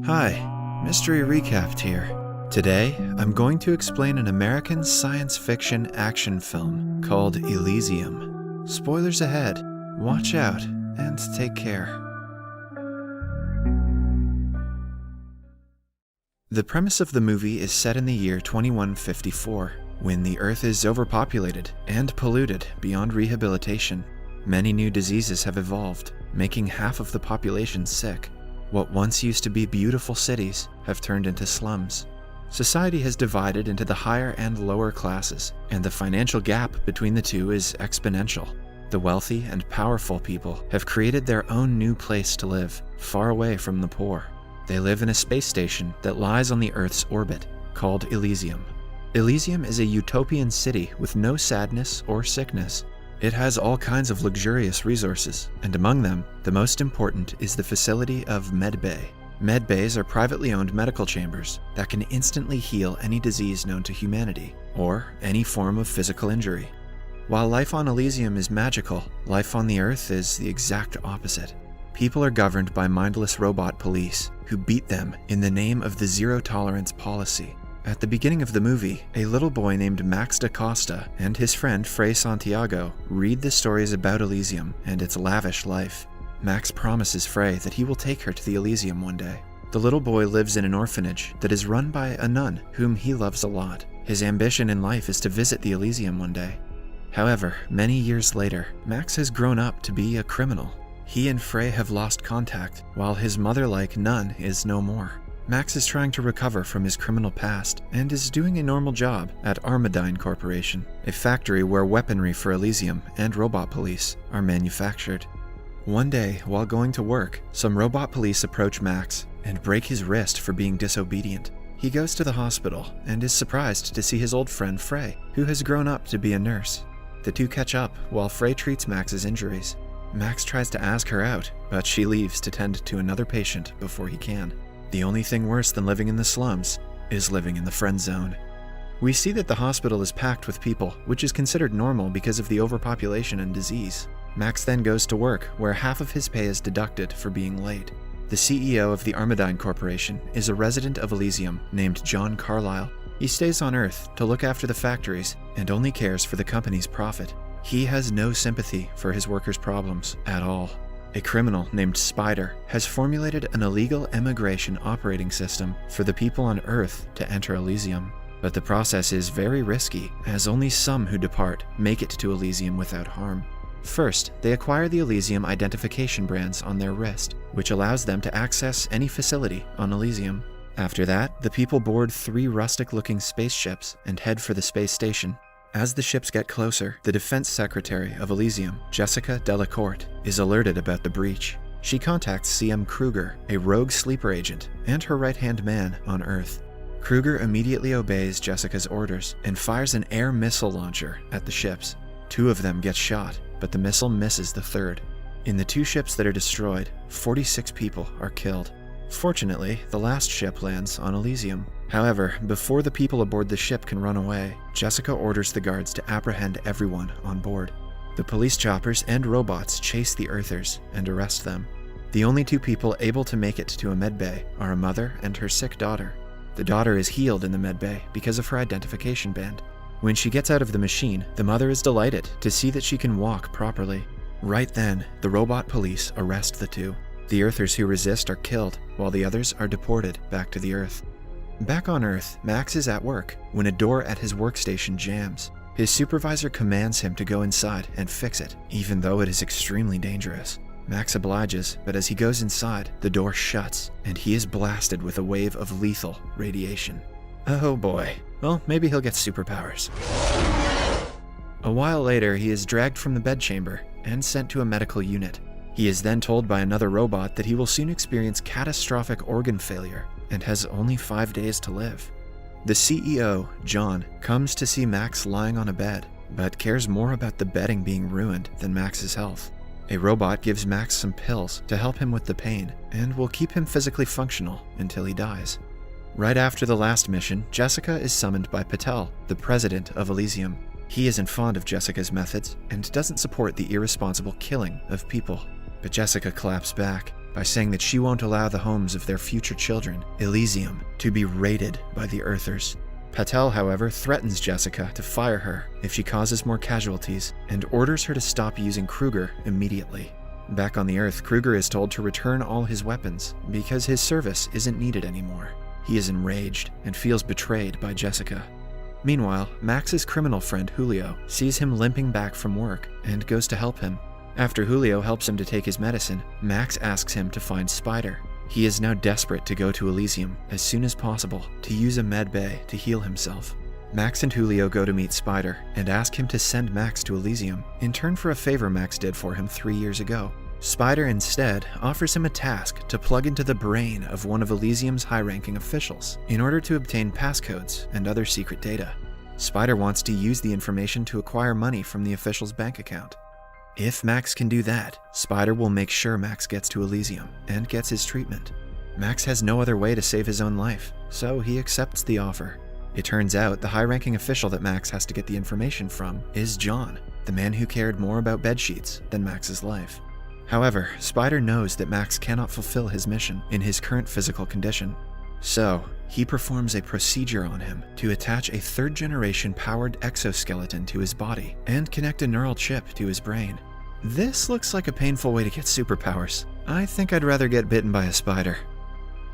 Hi, Mystery Recapped here. Today, I'm going to explain an American science fiction action film called Elysium. Spoilers ahead. Watch out and take care. The premise of the movie is set in the year 2154, when the Earth is overpopulated and polluted beyond rehabilitation. Many new diseases have evolved, making half of the population sick. What once used to be beautiful cities have turned into slums. Society has divided into the higher and lower classes, and the financial gap between the two is exponential. The wealthy and powerful people have created their own new place to live, far away from the poor. They live in a space station that lies on the Earth's orbit, called Elysium. Elysium is a utopian city with no sadness or sickness. It has all kinds of luxurious resources, and among them, the most important is the facility of medbay. Medbays are privately owned medical chambers that can instantly heal any disease known to humanity, or any form of physical injury. While life on Elysium is magical, life on the Earth is the exact opposite. People are governed by mindless robot police who beat them in the name of the zero-tolerance policy. At the beginning of the movie, a little boy named Max da Costa and his friend Frei Santiago read the stories about Elysium and its lavish life. Max promises Frei that he will take her to the Elysium one day. The little boy lives in an orphanage that is run by a nun whom he loves a lot. His ambition in life is to visit the Elysium one day. However, many years later, Max has grown up to be a criminal. He and Frei have lost contact, while his mother-like nun is no more. Max is trying to recover from his criminal past and is doing a normal job at Armadine Corporation, a factory where weaponry for Elysium and robot police are manufactured. One day, while going to work, some robot police approach Max and break his wrist for being disobedient. He goes to the hospital and is surprised to see his old friend Frei, who has grown up to be a nurse. The two catch up while Frei treats Max's injuries. Max tries to ask her out, but she leaves to tend to another patient before he can. The only thing worse than living in the slums is living in the friend zone. We see that the hospital is packed with people, which is considered normal because of the overpopulation and disease. Max then goes to work, where half of his pay is deducted for being late. The CEO of the Armadine Corporation is a resident of Elysium named John Carlyle. He stays on Earth to look after the factories and only cares for the company's profit. He has no sympathy for his workers' problems at all. A criminal named Spider has formulated an illegal immigration operating system for the people on Earth to enter Elysium. But the process is very risky, as only some who depart make it to Elysium without harm. First, they acquire the Elysium identification brands on their wrist, which allows them to access any facility on Elysium. After that, the people board 3 rustic-looking spaceships and head for the space station. As the ships get closer, the Defense Secretary of Elysium, Jessica Delacourt, is alerted about the breach. She contacts CM Kruger, a rogue sleeper agent, and her right-hand man on Earth. Kruger immediately obeys Jessica's orders and fires an air missile launcher at the ships. 2 of them get shot, but the missile misses the 3rd. In the 2 ships that are destroyed, 46 people are killed. Fortunately, the last ship lands on Elysium. However, before the people aboard the ship can run away, Jessica orders the guards to apprehend everyone on board. The police choppers and robots chase the Earthers and arrest them. The only 2 people able to make it to a medbay are a mother and her sick daughter. The daughter is healed in the medbay because of her identification band. When she gets out of the machine, the mother is delighted to see that she can walk properly. Right then, the robot police arrest the 2. The Earthers who resist are killed, while the others are deported back to the Earth. Back on Earth, Max is at work when a door at his workstation jams. His supervisor commands him to go inside and fix it, even though it is extremely dangerous. Max obliges, but as he goes inside, the door shuts, and he is blasted with a wave of lethal radiation. Oh boy. Well, maybe he'll get superpowers. A while later, he is dragged from the bedchamber and sent to a medical unit. He is then told by another robot that he will soon experience catastrophic organ failure and has only 5 days to live. The CEO, John, comes to see Max lying on a bed, but cares more about the bedding being ruined than Max's health. A robot gives Max some pills to help him with the pain and will keep him physically functional until he dies. Right after the last mission, Jessica is summoned by Patel, the president of Elysium. He isn't fond of Jessica's methods and doesn't support the irresponsible killing of people. But Jessica claps back. by saying that she won't allow the homes of their future children, Elysium, to be raided by the Earthers. Patel, however, threatens Jessica to fire her if she causes more casualties and orders her to stop using Kruger immediately. Back on the Earth, Kruger is told to return all his weapons because his service isn't needed anymore. He is enraged and feels betrayed by Jessica. Meanwhile, Max's criminal friend Julio sees him limping back from work and goes to help him. After Julio helps him to take his medicine, Max asks him to find Spider. He is now desperate to go to Elysium as soon as possible to use a med bay to heal himself. Max and Julio go to meet Spider and ask him to send Max to Elysium in turn for a favor Max did for him 3 years ago. Spider instead offers him a task to plug into the brain of one of Elysium's high-ranking officials in order to obtain passcodes and other secret data. Spider wants to use the information to acquire money from the official's bank account. If Max can do that, Spider will make sure Max gets to Elysium and gets his treatment. Max has no other way to save his own life, so he accepts the offer. It turns out the high-ranking official that Max has to get the information from is John, the man who cared more about bedsheets than Max's life. However, Spider knows that Max cannot fulfill his mission in his current physical condition. So, he performs a procedure on him to attach a third-generation powered exoskeleton to his body and connect a neural chip to his brain. This looks like a painful way to get superpowers. I think I'd rather get bitten by a spider.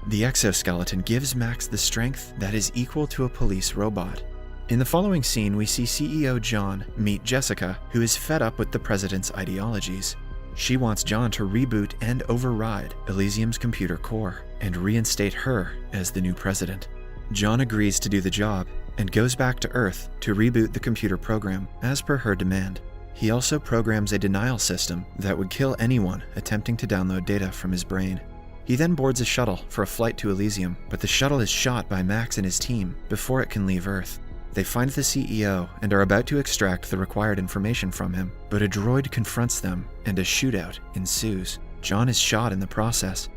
The exoskeleton gives Max the strength that is equal to a police robot. In the following scene, we see CEO John meet Jessica, who is fed up with the president's ideologies. She wants John to reboot and override Elysium's computer core and reinstate her as the new president. John agrees to do the job and goes back to Earth to reboot the computer program as per her demand. He also programs a denial system that would kill anyone attempting to download data from his brain. He then boards a shuttle for a flight to Elysium, but the shuttle is shot by Max and his team before it can leave Earth. They find the CEO and are about to extract the required information from him, but a droid confronts them and a shootout ensues. John is shot in the process.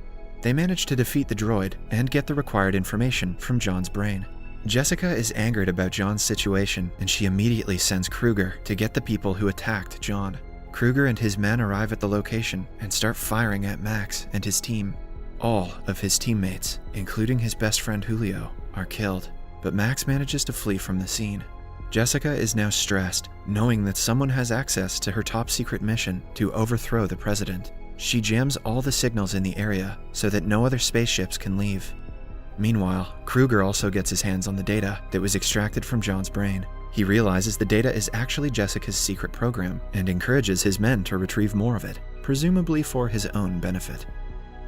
They manage to defeat the droid and get the required information from John's brain. Jessica is angered about John's situation and she immediately sends Kruger to get the people who attacked John. Kruger and his men arrive at the location and start firing at Max and his team. All of his teammates, including his best friend Julio, are killed. But Max manages to flee from the scene. Jessica is now stressed, knowing that someone has access to her top-secret mission to overthrow the president. She jams all the signals in the area so that no other spaceships can leave. Meanwhile, Kruger also gets his hands on the data that was extracted from John's brain. He realizes the data is actually Jessica's secret program and encourages his men to retrieve more of it, presumably for his own benefit.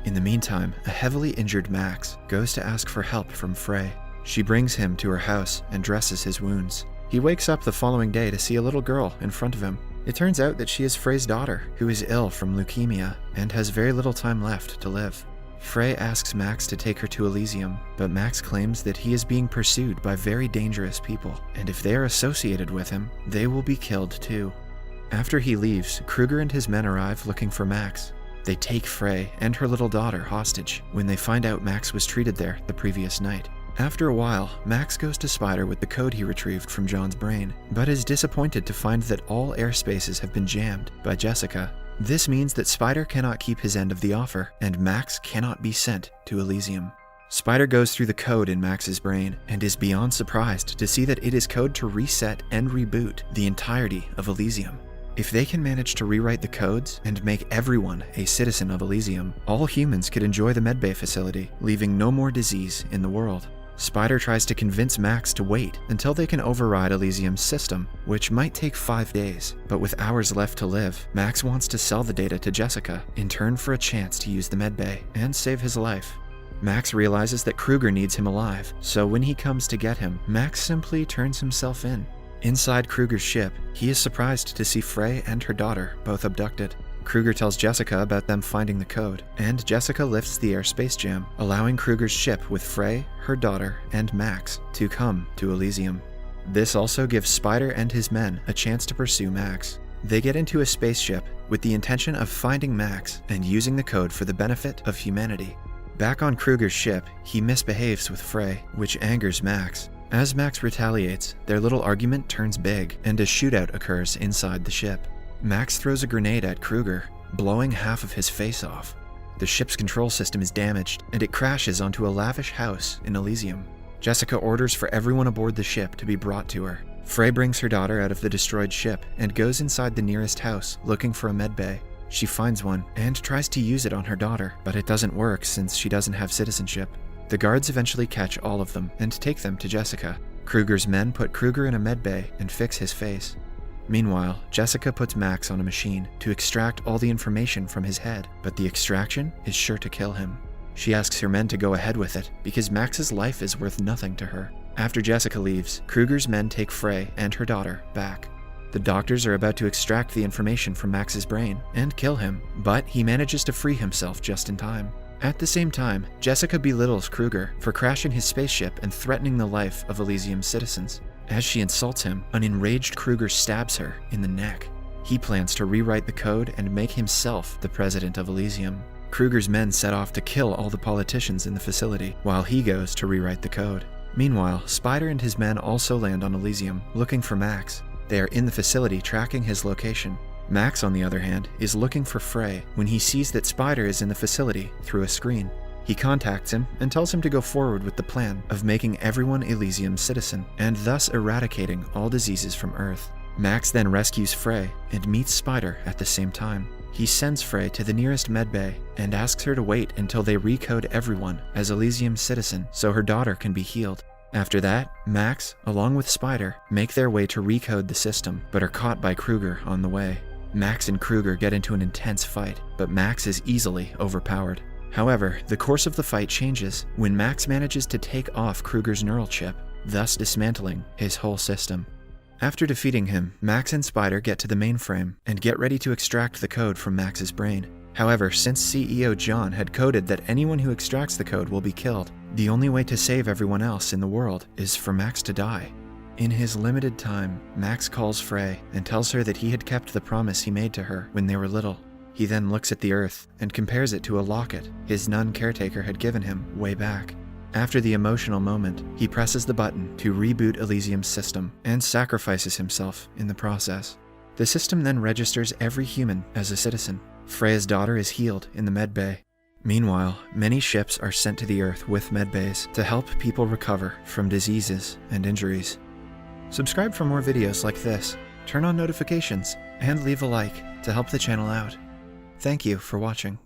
In the meantime, a heavily injured Max goes to ask for help from Frey. She brings him to her house and dresses his wounds. He wakes up the following day to see a little girl in front of him. It turns out that she is Frey's daughter, who is ill from leukemia and has very little time left to live. Frey asks Max to take her to Elysium, but Max claims that he is being pursued by very dangerous people, and if they are associated with him, they will be killed too. After he leaves, Kruger and his men arrive looking for Max. They take Frey and her little daughter hostage when they find out Max was treated there the previous night. After a while, Max goes to Spider with the code he retrieved from John's brain, but is disappointed to find that all airspaces have been jammed by Jessica. This means that Spider cannot keep his end of the offer, and Max cannot be sent to Elysium. Spider goes through the code in Max's brain and is beyond surprised to see that it is code to reset and reboot the entirety of Elysium. If they can manage to rewrite the codes and make everyone a citizen of Elysium, all humans could enjoy the medbay facility, leaving no more disease in the world. Spider tries to convince Max to wait until they can override Elysium's system, which might take 5 days, but with hours left to live, Max wants to sell the data to Jessica in turn for a chance to use the medbay and save his life. Max realizes that Kruger needs him alive, so when he comes to get him, Max simply turns himself in. Inside Kruger's ship, he is surprised to see Frey and her daughter both abducted. Kruger tells Jessica about them finding the code, and Jessica lifts the airspace jam, allowing Kruger's ship with Frey, her daughter, and Max to come to Elysium. This also gives Spider and his men a chance to pursue Max. They get into a spaceship with the intention of finding Max and using the code for the benefit of humanity. Back on Kruger's ship, he misbehaves with Frey, which angers Max. As Max retaliates, their little argument turns big, and a shootout occurs inside the ship. Max throws a grenade at Kruger, blowing half of his face off. The ship's control system is damaged, and it crashes onto a lavish house in Elysium. Jessica orders for everyone aboard the ship to be brought to her. Frey brings her daughter out of the destroyed ship and goes inside the nearest house looking for a medbay. She finds one and tries to use it on her daughter, but it doesn't work since she doesn't have citizenship. The guards eventually catch all of them and take them to Jessica. Kruger's men put Kruger in a medbay and fix his face. Meanwhile, Jessica puts Max on a machine to extract all the information from his head, but the extraction is sure to kill him. She asks her men to go ahead with it because Max's life is worth nothing to her. After Jessica leaves, Kruger's men take Frey and her daughter back. The doctors are about to extract the information from Max's brain and kill him, but he manages to free himself just in time. At the same time, Jessica belittles Kruger for crashing his spaceship and threatening the life of Elysium's citizens. As she insults him, an enraged Kruger stabs her in the neck. He plans to rewrite the code and make himself the president of Elysium. Kruger's men set off to kill all the politicians in the facility, while he goes to rewrite the code. Meanwhile, Spider and his men also land on Elysium, looking for Max. They are in the facility tracking his location. Max, on the other hand, is looking for Frey when he sees that Spider is in the facility through a screen. He contacts him and tells him to go forward with the plan of making everyone Elysium's citizen, and thus eradicating all diseases from Earth. Max then rescues Frey and meets Spider at the same time. He sends Frey to the nearest medbay and asks her to wait until they recode everyone as Elysium's citizen so her daughter can be healed. After that, Max, along with Spider, make their way to recode the system, but are caught by Kruger on the way. Max and Kruger get into an intense fight, but Max is easily overpowered. However, the course of the fight changes when Max manages to take off Kruger's neural chip, thus dismantling his whole system. After defeating him, Max and Spider get to the mainframe and get ready to extract the code from Max's brain. However, since CEO John had coded that anyone who extracts the code will be killed, the only way to save everyone else in the world is for Max to die. In his limited time, Max calls Frey and tells her that he had kept the promise he made to her when they were little. He then looks at the Earth and compares it to a locket his nun caretaker had given him way back. After the emotional moment, he presses the button to reboot Elysium's system and sacrifices himself in the process. The system then registers every human as a citizen. Freya's daughter is healed in the medbay. Meanwhile, many ships are sent to the Earth with medbays to help people recover from diseases and injuries. Subscribe for more videos like this, turn on notifications, and leave a like to help the channel out. Thank you for watching.